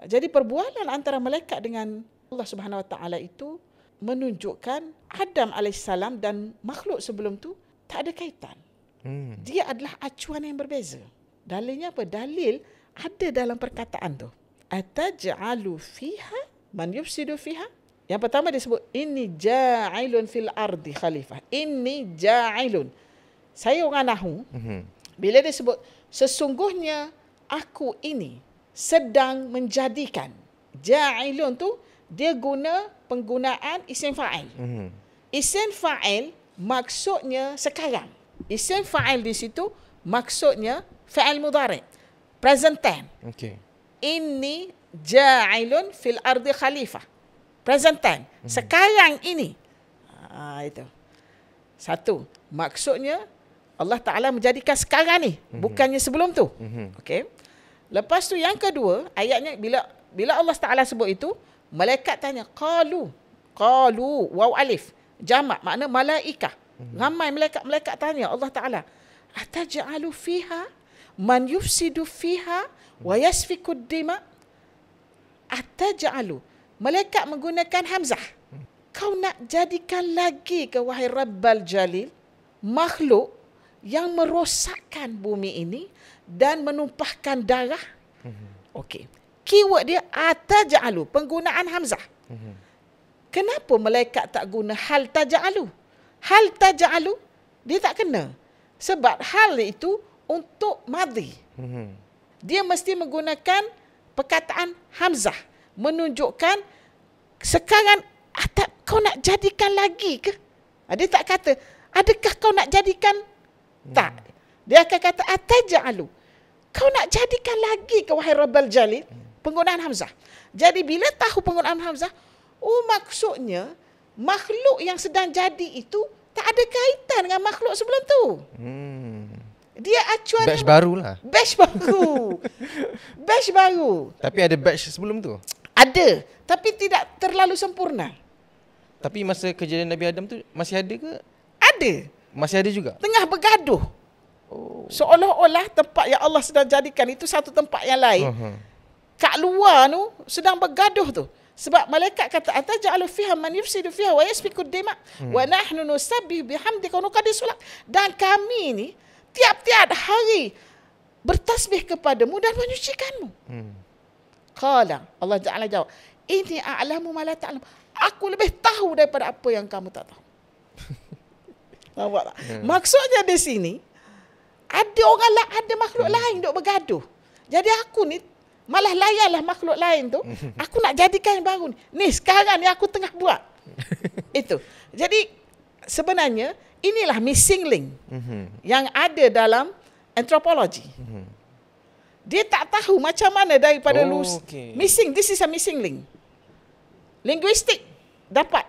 Jadi perbualan antara malaikat dengan Allah Subhanahu Wa Taala itu menunjukkan Adam alaihissalam dan makhluk sebelum tu tak ada kaitan. Dia adalah acuan yang berbeza. Dalilnya apa? Dalil ada dalam perkataan tu. Ataj'alu fiha man yufsidu fiha. Yang pertama dia sebut inni ja'ilun fil ardi khalifah. Inni ja'ilun. Saya orang Nahu. Bila dia sebut sesungguhnya aku ini sedang menjadikan. Ja'ilun tu dia guna penggunaan isim fa'il. Isim fa'il maksudnya sekarang. Isim fa'il di situ maksudnya fa'il mudhari', present tense. Okey. Inni ja'ilun fil ardi khalifah. Present tense. Sekarang ini. Itu. Satu. Maksudnya Allah Ta'ala menjadikan sekarang ni. Bukannya sebelum tu. Okey. Lepas tu yang kedua, ayatnya bila Allah Ta'ala sebut itu, malaikat tanya, qalu, waw alif. Jamak, makna malaikah. Ramai malaikat tanya Allah Ta'ala, ataj'alu fiha man yufsidu fiha wa yasfiku dima. Ataj'alu. Malaikat menggunakan hamzah. Kau nak jadikan lagi ke wahai Rabbal Jalil makhluk yang merosakkan bumi ini dan menumpahkan darah? Okey. Keyword dia ataj'alu, penggunaan hamzah. Kenapa malaikat tak guna hal taj'alu? Hal taj'alu dia tak kena. Sebab hal itu untuk madhi. Dia mesti menggunakan perkataan hamzah menunjukkan sekarang kau nak jadikan lagi ke? Dia tak kata adakah kau nak jadikan? Tak. Dia akan kata ataj'alu. Kau nak jadikan lagi ke wahai Rabbal Jalil? Penggunaan hamzah. Jadi bila tahu penggunaan hamzah, maksudnya makhluk yang sedang jadi itu tak ada kaitan dengan makhluk sebelum tu. Dia acuan batch baru lah. Batch baru. Batch baru. Tapi ada batch sebelum tu? Ada, tapi tidak terlalu sempurna. Tapi masa kejadian Nabi Adam tu masih ada ke? Ada. Masih ada juga? Tengah bergaduh. Seolah-olah tempat yang Allah sedang jadikan itu satu tempat yang lain. Kat luar tu sedang bergaduh tu. Sebab malaikat kata ataj'alu fiha man yufsidu fiha wa yasfiku dima wa nahnu nusabbihu bihamdika wa nuqaddisu lak. Dan kami ni tiap-tiap hari bertasbih kepadamu dan menyucikanmu. Qala, Allah Ta'ala jawab, inni a'lamu ma la ta'lam. Aku lebih tahu daripada apa yang kamu tak tahu. Nampak tak? Maksudnya di sini ada orang ada makhluk lain duk bergaduh. Jadi aku ni malah layanlah makhluk lain tu. Aku nak jadikan yang baru ni. Ni sekarang ni aku tengah buat. Itu. Jadi sebenarnya inilah missing link yang ada dalam antropologi. Dia tak tahu macam mana daripada missing. This is a missing link. Linguistik dapat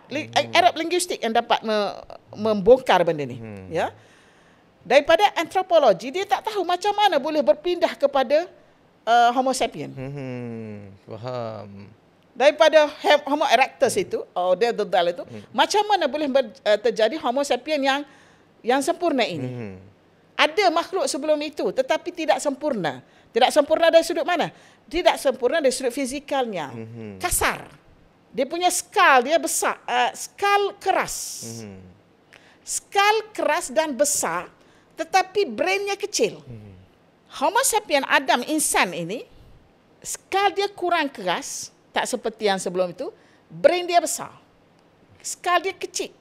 Arab linguistik yang dapat membongkar benda ni. Ya. Daripada antropologi dia tak tahu macam mana boleh berpindah kepada Homo sapien. Faham. Daripada Homo erectus itu, Neanderthal itu, macam mana boleh terjadi Homo sapien yang sempurna ini? Ada makhluk sebelum itu, tetapi tidak sempurna. Tidak sempurna dari sudut mana? Tidak sempurna dari sudut fizikalnya. Kasar. Dia punya skal dia besar, skal keras. Skal keras dan besar, tetapi brainnya kecil. Homo sapien Adam insan ini, skal dia kurang keras, tak seperti yang sebelum itu. Brain dia besar. Skal dia kecil,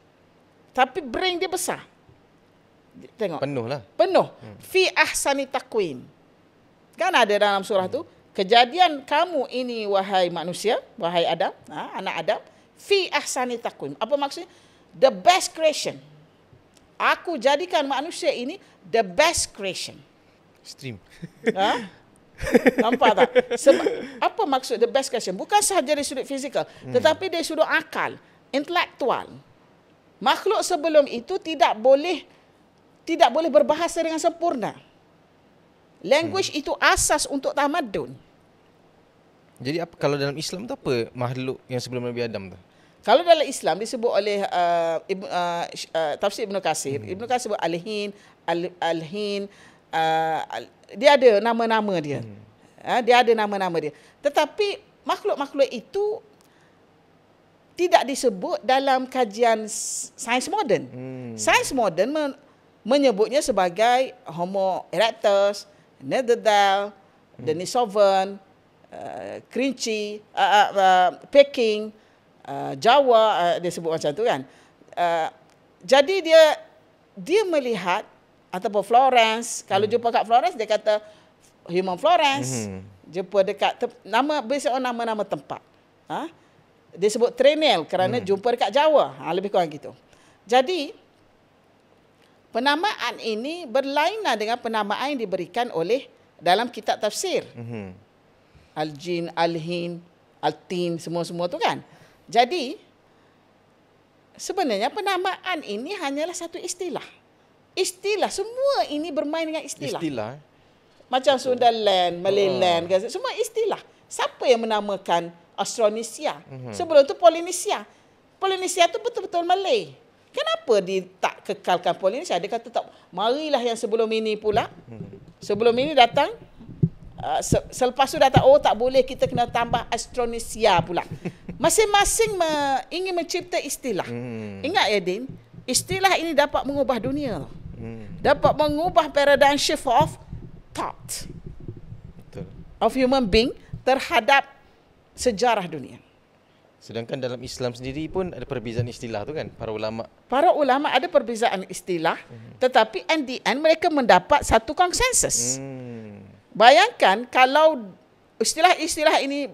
tapi brain dia besar. Tengok. Penuh lah. Penuh. Fi ahsani taqwim. Kan ada dalam surah tu, kejadian kamu ini wahai manusia, wahai Adam, anak Adam, fi ahsani taqwim. Apa maksudnya? The best creation. Aku jadikan manusia ini the best creation. Stream. Nampak tak? Sebab, apa maksud the best creation? Bukan sahaja dari sudut fizikal, tetapi dari sudut akal, intelektual. Makhluk sebelum itu tidak boleh berbahasa dengan sempurna. Language itu asas untuk tamadun. Jadi apa kalau dalam Islam tu apa makhluk yang sebelum Nabi Adam tu? Kalau dalam Islam disebut oleh tafsir Ibn Katsir. Ibn Katsir sebut Al-Hin, dia ada nama-nama dia. Dia ada nama-nama dia. Tetapi makhluk-makhluk itu tidak disebut dalam kajian sains moden. Sains moden menyebutnya sebagai Homo erectus, Neanderthal, Denisovan, Kerinci, Peking, Jawa, dia sebut macam tu kan. Jadi dia melihat ataupun Florence, kalau jumpa kat Florence dia kata human Florence. Jumpa dekat nama-nama tempat. Dia sebut Trenel kerana jumpa dekat Jawa. Lebih kurang gitu. Jadi penamaan ini berlainan dengan penamaan yang diberikan oleh dalam kitab tafsir. Al-Jin, Al-Hin, Al-Tin, semua-semua tu kan. Jadi sebenarnya penamaan ini hanyalah satu istilah. Istilah, semua ini bermain dengan istilah. Macam Sundaland, Malaland, semua istilah. Siapa yang menamakan Austronesia? Sebelum tu Polinesia. Polinesia tu betul-betul Malay. Kenapa dia tak kekalkan Polinesia? Dia kata tak, marilah yang sebelum ini pula. Sebelum ini datang, selepas tu datang, tak boleh, kita kena tambah Austronesia pula. Masing-masing ingin mencipta istilah. Ingat ya Din, istilah ini dapat mengubah dunia. Dapat mengubah paradigm shift of thought. Betul. Of human being terhadap sejarah dunia. Sedangkan dalam Islam sendiri pun ada perbezaan istilah tu kan, para ulama. Para ulama ada perbezaan istilah, tetapi in the end mereka mendapat satu konsensus. Bayangkan kalau istilah-istilah ini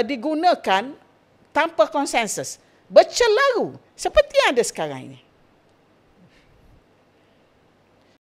digunakan tanpa konsensus, bercelaru seperti yang ada sekarang ini.